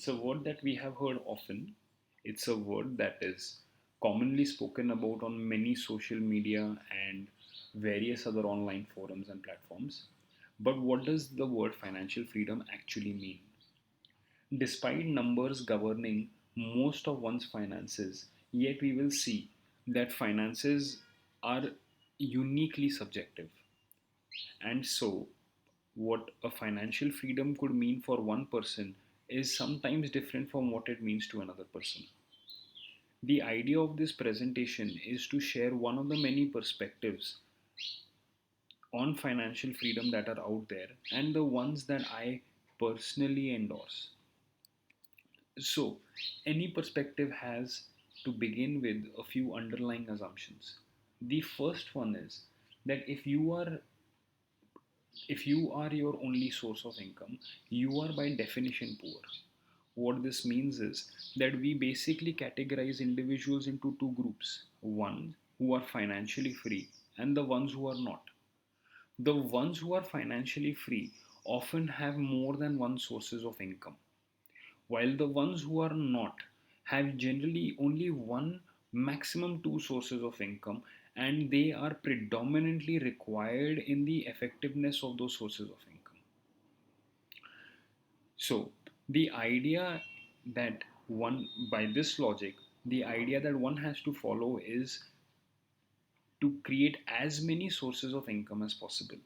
It's a word that we have heard often. It's a word that is commonly spoken about on many social media and various other online forums and platforms. But what does the word financial freedom actually mean? Despite numbers governing most of one's finances, yet we will see that finances are uniquely subjective. And so, what a financial freedom could mean for one person is sometimes different from what it means to another person. The idea of this presentation is to share one of the many perspectives on financial freedom that are out there and the ones that I personally endorse. So, any perspective has to begin with a few underlying assumptions. The first one is that if you are your only source of income, you are by definition poor. What this means is that we basically categorize individuals into two groups: one who are financially free and the ones who are not. The ones who are financially free often have more than one sources of income, while the ones who are not have generally only one, maximum two sources of income, and they are predominantly required in the effectiveness of those sources of income. So, the idea that one, by this logic, the idea that one has to follow is to create as many sources of income as possible.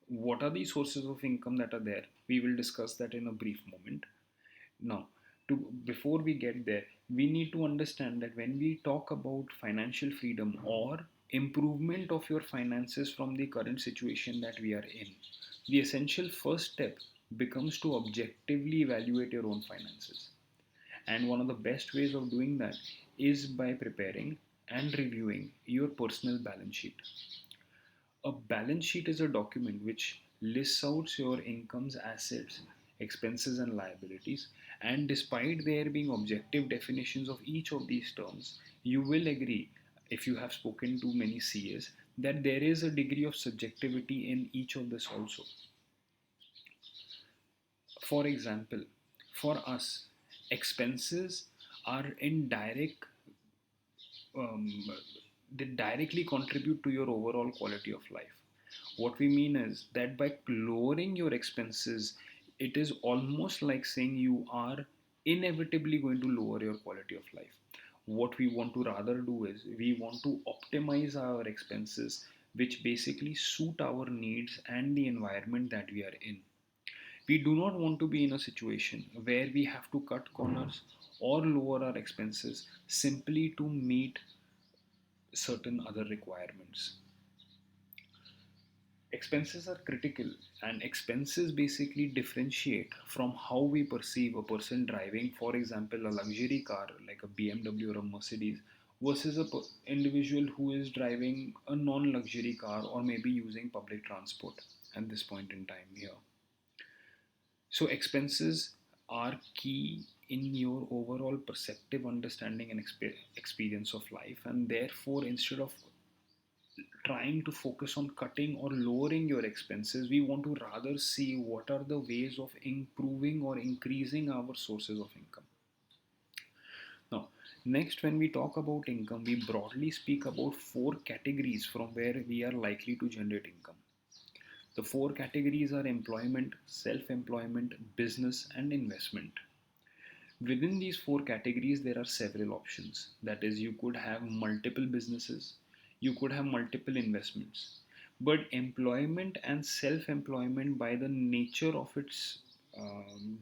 What are the sources of income that are there? We will discuss that in a brief moment. Now, before we get there, we need to understand that when we talk about financial freedom or improvement of your finances from the current situation that we are in, the essential first step becomes to objectively evaluate your own finances. And one of the best ways of doing that is by preparing and reviewing your personal balance sheet. A balance sheet is a document which lists out your incomes, assets, expenses, and liabilities. And despite there being objective definitions of each of these terms, you will agree, if you have spoken to many CAs, that there is a degree of subjectivity in each of this also. For example, for us, expenses are in direct um, they directly contribute to your overall quality of life. What we mean is that by lowering your expenses, it is almost like saying you are inevitably going to lower your quality of life. What we want to rather do is we want to optimize our expenses, which basically suit our needs and the environment that we are in. We do not want to be in a situation where we have to cut corners or lower our expenses simply to meet certain other requirements. Expenses are critical, and expenses basically differentiate from how we perceive a person driving, for example, a luxury car like a BMW or a Mercedes, versus a individual who is driving a non-luxury car or maybe using public transport at this point in time here. So expenses are key in your overall perceptive understanding and experience of life, and therefore instead of trying to focus on cutting or lowering your expenses, we want to rather see what are the ways of improving or increasing our sources of income. Now, next, when we talk about income, we broadly speak about four categories from where we are likely to generate income. The four categories are employment, self employment, business, and investment. Within these four categories, there are several options. That is, you could have multiple businesses, you could have multiple investments. But employment and self employment, by the nature of its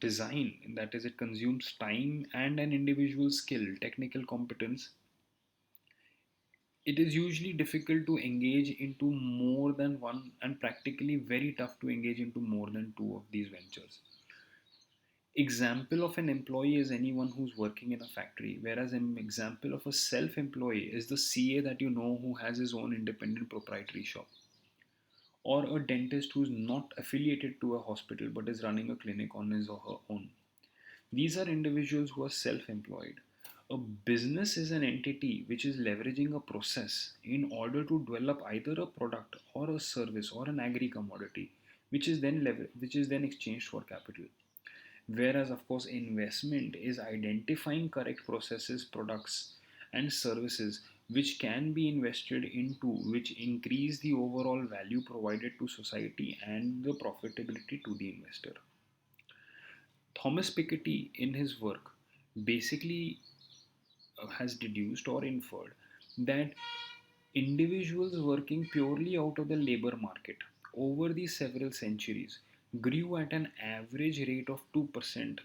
design, that is, it consumes time and an individual skill, technical competence, it is usually difficult to engage into more than one and practically very tough to engage into more than two of these ventures. Example of an employee is anyone who's working in a factory, whereas an example of a self-employee is the CA that you know who has his own independent proprietary shop, or a dentist who's not affiliated to a hospital but is running a clinic on his or her own. These are individuals who are self-employed. A business is an entity which is leveraging a process in order to develop either a product or a service or an agri commodity, which is then exchanged for capital. Whereas, of course, investment is identifying correct processes, products, and services which can be invested into, which increase the overall value provided to society and the profitability to the investor. Thomas Piketty, in his work, basically has deduced or inferred that individuals working purely out of the labor market over the several centuries grew at an average rate of 2%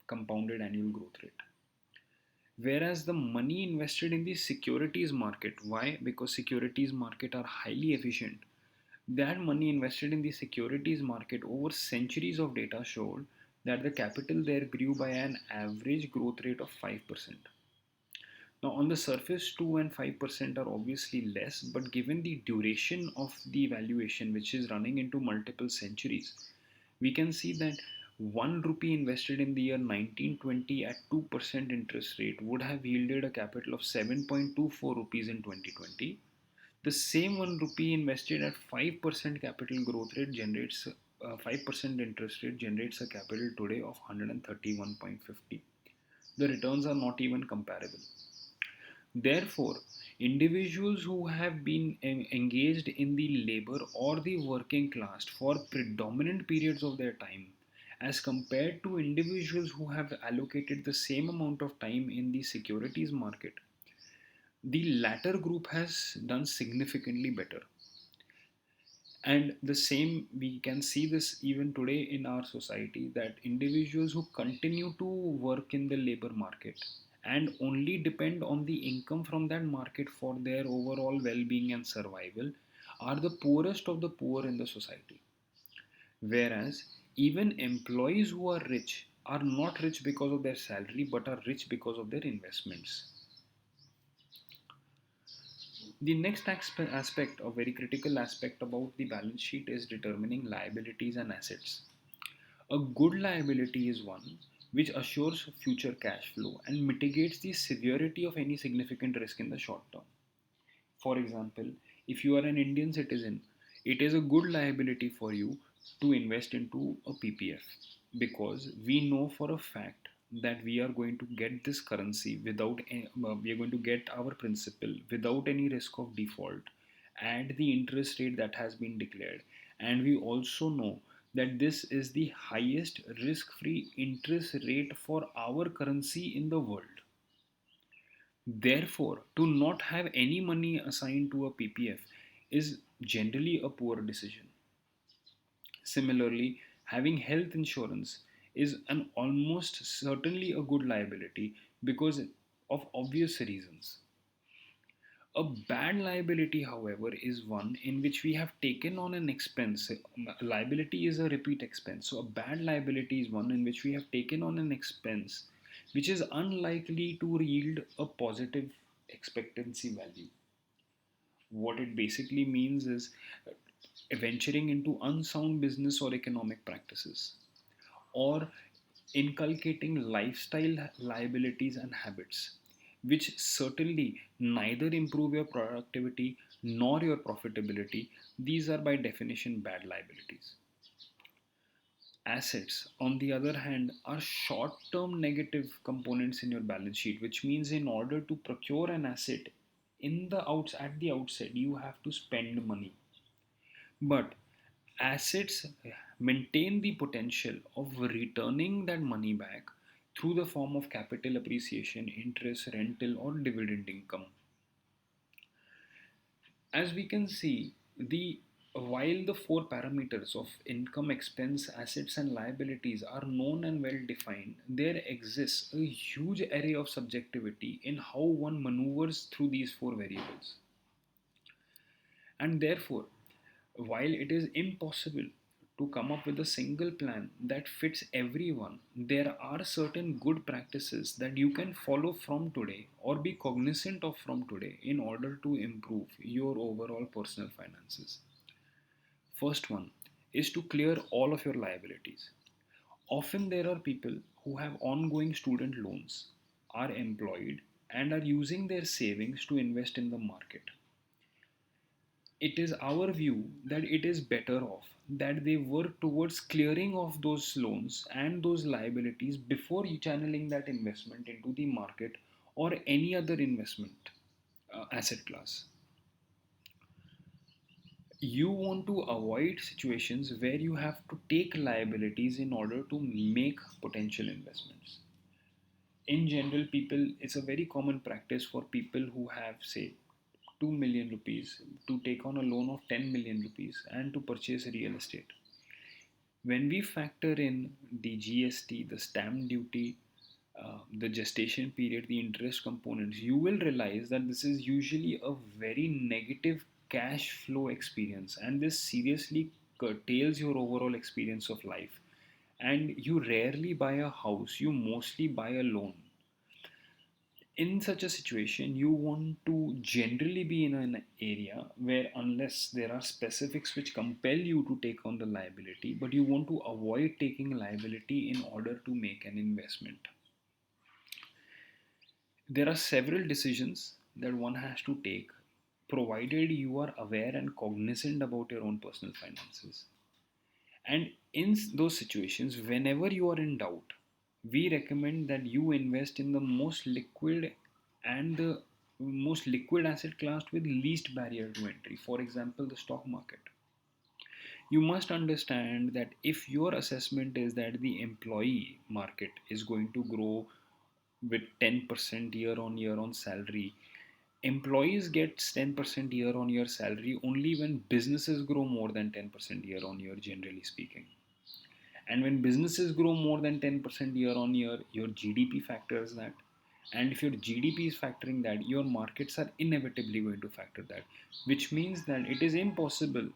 compounded annual growth rate. Whereas the money invested in the securities market, why? Because securities market are highly efficient. That money invested in the securities market over centuries of data showed that the capital there grew by an average growth rate of 5%. Now, on the surface, 2 and 5% are obviously less, but given the duration of the valuation, which is running into multiple centuries, we can see that 1 rupee invested in the year 1920 at 2% interest rate would have yielded a capital of 7.24 rupees in 2020. The same 1 rupee invested at 5% capital growth rate generates 5% interest rate generates a capital today of 131.50. The returns are not even comparable. Therefore, individuals who have been engaged in the labor or the working class for predominant periods of their time, as compared to individuals who have allocated the same amount of time in the securities market, the latter group has done significantly better. And the same, we can see this even today in our society, that individuals who continue to work in the labor market and only depend on the income from that market for their overall well-being and survival are the poorest of the poor in the society. Whereas even employees who are rich are not rich because of their salary but are rich because of their investments. The next aspect, a very critical aspect about the balance sheet, is determining liabilities and assets. A good liability is one which assures future cash flow and mitigates the severity of any significant risk in the short term. For example, if you are an Indian citizen, it is a good liability for you to invest into a PPF, because we know for a fact that we are going to get this currency we are going to get our principal without any risk of default at the interest rate that has been declared. And we also know that this is the highest risk free interest rate for our currency in the world. Therefore, to not have any money assigned to a PPF is generally a poor decision. Similarly, having health insurance is an almost certainly a good liability because of obvious reasons. A bad liability, however, is one in which we have taken on an expense. Liability is a repeat expense. So, a bad liability is one in which we have taken on an expense which is unlikely to yield a positive expectancy value. What it basically means is venturing into unsound business or economic practices, or inculcating lifestyle liabilities and habits, which certainly neither improve your productivity nor your profitability. These are by definition bad liabilities. Assets, on the other hand, are short term negative components in your balance sheet, which means in order to procure an asset at the outset, you have to spend money. But assets maintain the potential of returning that money back through the form of capital appreciation, interest, rental, or dividend income. As we can see, the while the four parameters of income, expense, assets, and liabilities are known and well defined, there exists a huge array of subjectivity in how one maneuvers through these four variables. And therefore, while it is impossible to come up with a single plan that fits everyone, there are certain good practices that you can follow from today or be cognizant of from today in order to improve your overall personal finances. First one is to clear all of your liabilities. Often there are people who have ongoing student loans, are employed, and are using their savings to invest in the market. it is our view that it is better off that they work towards clearing of those loans and those liabilities before you channeling that investment into the market or any other investment asset class. You want to avoid situations where you have to take liabilities in order to make potential investments. In general, people, it's a very common practice for people who have, say, 2 million rupees to take on a loan of 10 million rupees and to purchase real estate. When we factor in the GST, the stamp duty, the gestation period, the interest components, you will realize that this is usually a very negative cash flow experience, and this seriously curtails your overall experience of life. And you rarely buy a house, you mostly buy a loan. In such a situation, you want to generally be in an area where, unless there are specifics which compel you to take on the liability, but you want to avoid taking liability in order to make an investment. There are several decisions that one has to take, provided you are aware and cognizant about your own personal finances. And in those situations, whenever you are in doubt, we recommend that you invest in the most liquid and the most liquid asset class with least barrier to entry. For example, the stock market. You must understand that if your assessment is that the employee market is going to grow with 10% year on year on salary, employees get 10% year on year salary only when businesses grow more than 10% year on year, generally speaking. And when businesses grow more than 10% year on year, your GDP factors that. And if your GDP is factoring that, your markets are inevitably going to factor that, which means that it is impossible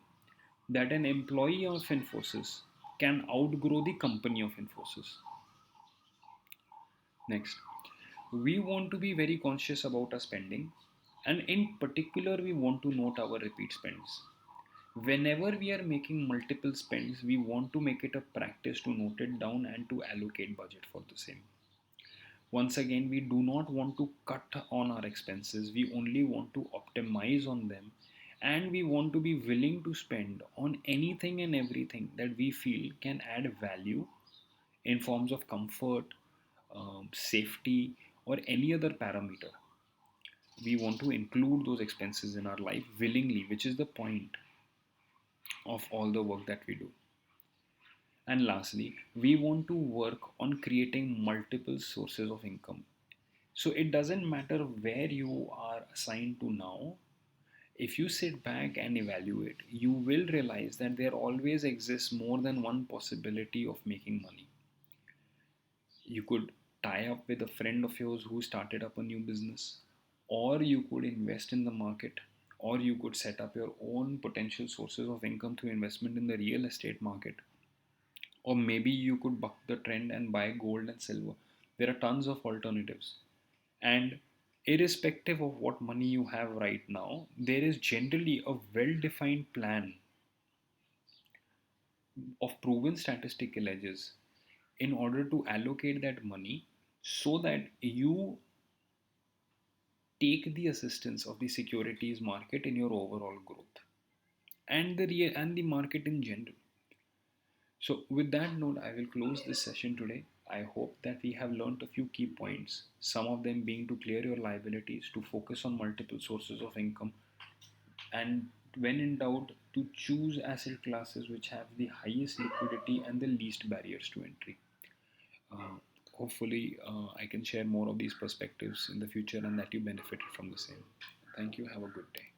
that an employee of Infosys can outgrow the company of Infosys. Next, we want to be very conscious about our spending, and in particular, we want to note our repeat spends. Whenever we are making multiple spends, we want to make it a practice to note it down and to allocate budget for the same. Once again, we do not want to cut on our expenses, we only want to optimize on them, and we want to be willing to spend on anything and everything that we feel can add value in forms of comfort, safety, or any other parameter. We want to include those expenses in our life willingly, which is the point of all the work that we do. And lastly, we want to work on creating multiple sources of income. So it doesn't matter where you are assigned to now. If you sit back and evaluate, you will realize that there always exists more than one possibility of making money. You could tie up with a friend of yours who started up a new business, or you could invest in the market, or you could set up your own potential sources of income through investment in the real estate market, or maybe you could buck the trend and buy gold and silver. There are tons of alternatives. And irrespective of what money you have right now, there is generally a well defined plan of proven statistical edges in order to allocate that money so that you take the assistance of the securities market in your overall growth and the market in general. So, with that note, I will close this session today. I hope that we have learned a few key points, some of them being to clear your liabilities, to focus on multiple sources of income, and when in doubt, to choose asset classes which have the highest liquidity and the least barriers to entry. Uh, Hopefully, I can share more of these perspectives in the future and that you benefited from the same. Thank you. Have a good day.